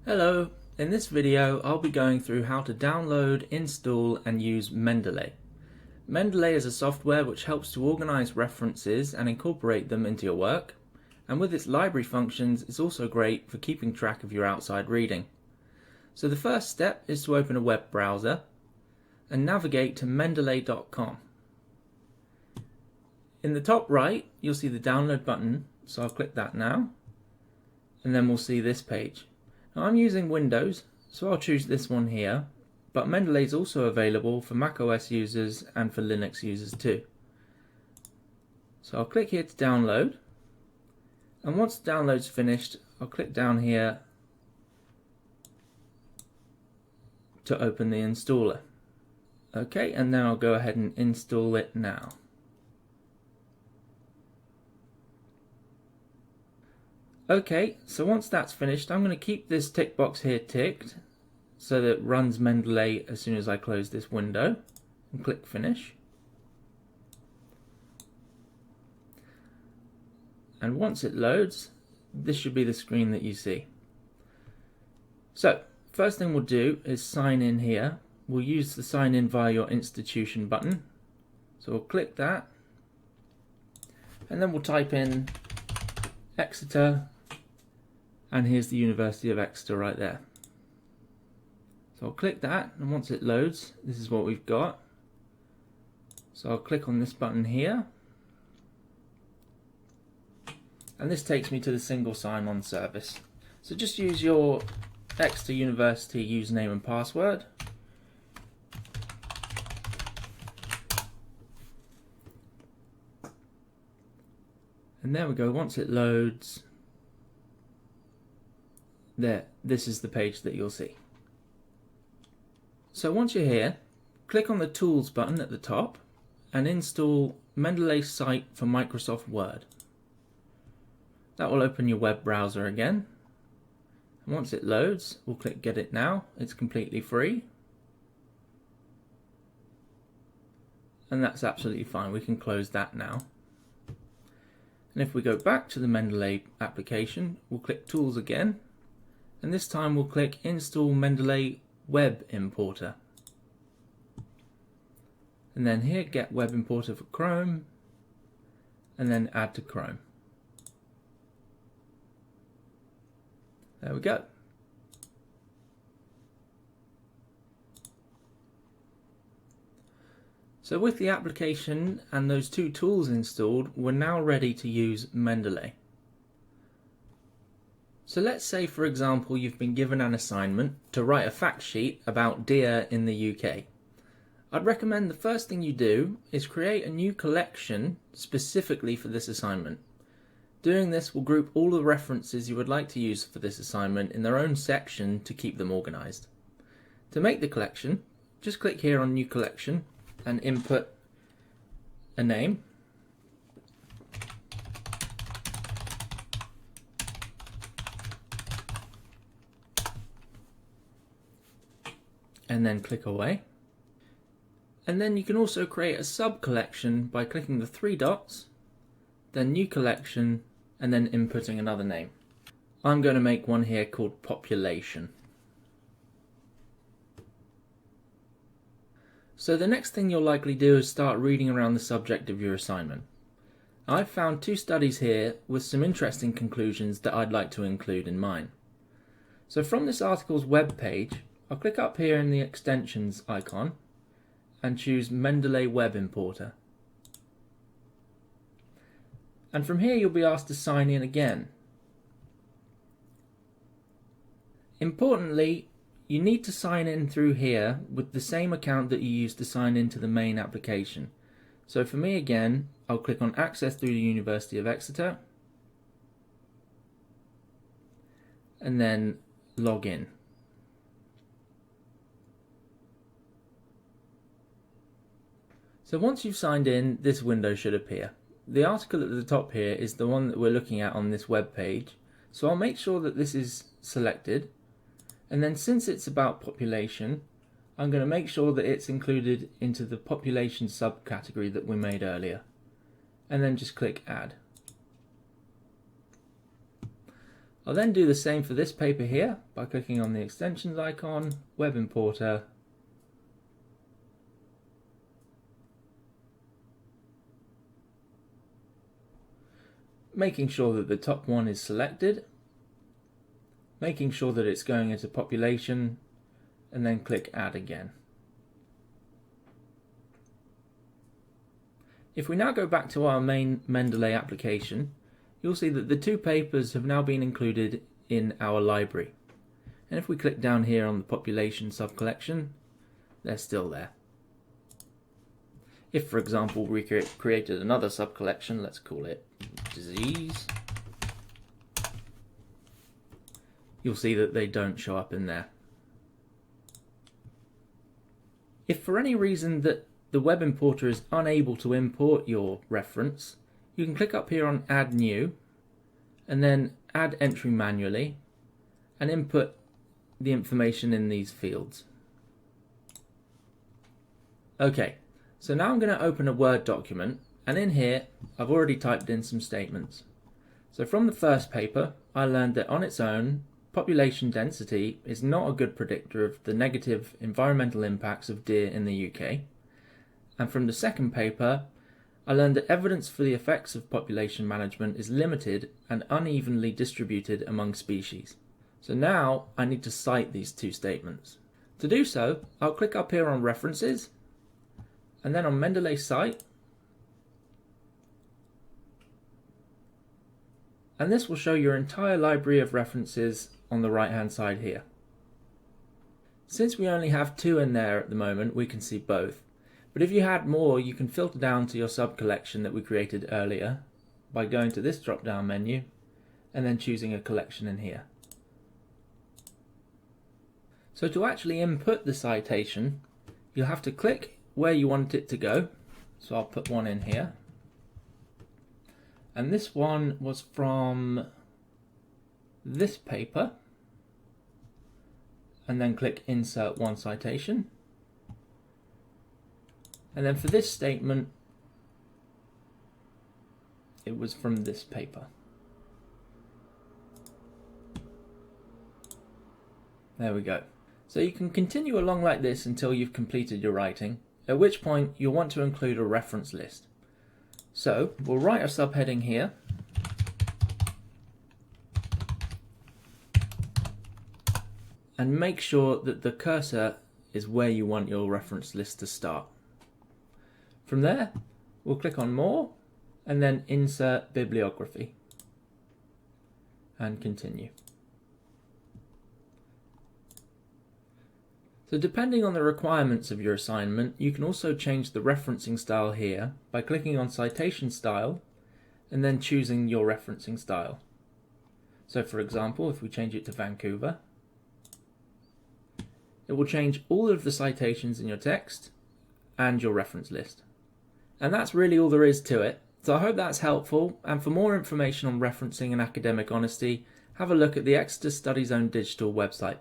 Hello, in this video I'll be going through how to download, install and use Mendeley. Mendeley is a software which helps to organize references and incorporate them into your work, and with its library functions it's also great for keeping track of your outside reading. So the first step is to open a web browser and navigate to mendeley.com. In the top right you'll see the download button, so I'll click that now, and then we'll see this page. Now I'm using Windows, so I'll choose this one here, but Mendeley is also available for macOS users and for Linux users too. So I'll click here to download, and once the download's finished I'll click down here to open the installer. Okay, and then I'll go ahead and install it now. Okay, so once that's finished, I'm going to keep this tick box here ticked so that it runs Mendeley as soon as I close this window, and click Finish. And once it loads, this should be the screen that you see. So, first thing we'll do is sign in here. We'll use the sign in via your institution button. So we'll click that, and then we'll type in Exeter. And here's the University of Exeter right there. So I'll click that, and once it loads, this is what we've got. So I'll click on this button here, and this takes me to the single sign-on service. So just use your Exeter University username and password. And there we go, once it loads, there, this is the page that you'll see. So once you're here, click on the Tools button at the top and install Mendeley Site for Microsoft Word. That will open your web browser again. And once it loads, we'll click Get It Now. It's completely free. And that's absolutely fine. We can close that now. And if we go back to the Mendeley application, we'll click Tools again. And this time we'll click Install Mendeley Web Importer. And then here, Get Web Importer for Chrome, and then Add to Chrome. There we go. So with the application and those two tools installed, we're now ready to use Mendeley. So let's say, for example, you've been given an assignment to write a fact sheet about deer in the UK. I'd recommend the first thing you do is create a new collection specifically for this assignment. Doing this will group all the references you would like to use for this assignment in their own section to keep them organised. To make the collection, just click here on New Collection and input a name. And then click away. And then you can also create a sub-collection by clicking the three dots, then New Collection, and then inputting another name. I'm going to make one here called Population. So the next thing you'll likely do is start reading around the subject of your assignment. I've found two studies here with some interesting conclusions that I'd like to include in mine. So from this article's web page, I'll click up here in the extensions icon and choose Mendeley Web Importer. And from here you'll be asked to sign in again. Importantly, you need to sign in through here with the same account that you used to sign into the main application. So for me again, I'll click on Access through the University of Exeter and then log in. So once you've signed in, this window should appear. The article at the top here is the one that we're looking at on this web page, so I'll make sure that this is selected, and then since it's about population, I'm going to make sure that it's included into the population subcategory that we made earlier, and then just click Add. I'll then do the same for this paper here by clicking on the extensions icon, Web Importer, making sure that the top one is selected, making sure that it's going into population, and then click Add again. If we now go back to our main Mendeley application, you'll see that the two papers have now been included in our library. And if we click down here on the population subcollection, they're still there. If, for example, we created another subcollection, let's call it disease, you'll see that they don't show up in there. If for any reason that the web importer is unable to import your reference, you can click up here on Add New, and then add entry manually, and input the information in these fields. Okay, so now I'm going to open a Word document, and in here I've already typed in some statements. So from the first paper, I learned that on its own, population density is not a good predictor of the negative environmental impacts of deer in the UK. And from the second paper, I learned that evidence for the effects of population management is limited and unevenly distributed among species. So now I need to cite these two statements. To do so, I'll click up here on References, and then on Mendeley Cite, and this will show your entire library of references on the right hand side here. Since we only have two in there at the moment, we can see both. But if you had more, you can filter down to your sub-collection that we created earlier by going to this drop-down menu and then choosing a collection in here. So to actually input the citation, you'll have to click where you want it to go. So I'll put one in here. And this one was from this paper. And then click Insert One Citation. And then for this statement, it was from this paper. There we go. So you can continue along like this until you've completed your writing, at which point you'll want to include a reference list. So we'll write a subheading here. And make sure that the cursor is where you want your reference list to start. From there, we'll click on More, and then Insert Bibliography, and continue. So depending on the requirements of your assignment, you can also change the referencing style here by clicking on Citation Style, and then choosing your referencing style. So for example, if we change it to Vancouver, it will change all of the citations in your text and your reference list. And that's really all there is to it. So I hope that's helpful, and for more information on referencing and academic honesty, have a look at the Exeter Study Zone digital website.